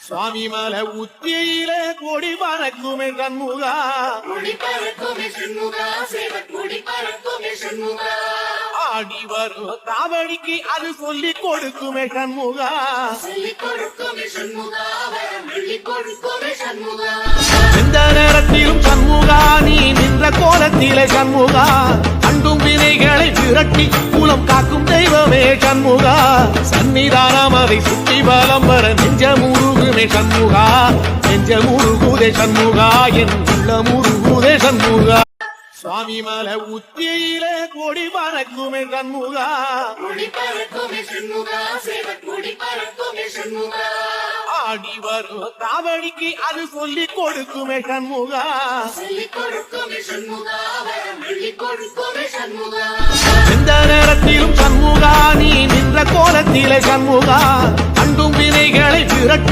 சுவாமி மலை உச்சியில கொடி பறக்குமே சண்முகா, ஆடி வரும் காவடிக்கு அது சொல்லி கொடுக்குமே சண்முகா, எந்த நேரத்திலும் சண்முகா நீ நின்ற கோலத்திலே சண்முகா, அண்டும் வினைகளை விரட்டி குலம் காக்கும் தெய்வமே சண்முகா, சன்னிதானம் அதை சுற்றி பலம் வர நெஞ்ச முருகுமே சண்முகா, நெஞ்ச முருகுதே சண்முகா, என் உள்ள முருகுதே சண்முகா. சுவாமி மலை உச்சியில கொடி பறக்குமே சண்முகா, ஆடி வரும் காவடிக்கு அது சொல்லி கொடுக்குமே சண்முகா, எந்த நேரத்திலும் சண்முகா நீ நின்ற கோலத்திலே சண்முகா, அண்டும் வினைகளை விரட்டி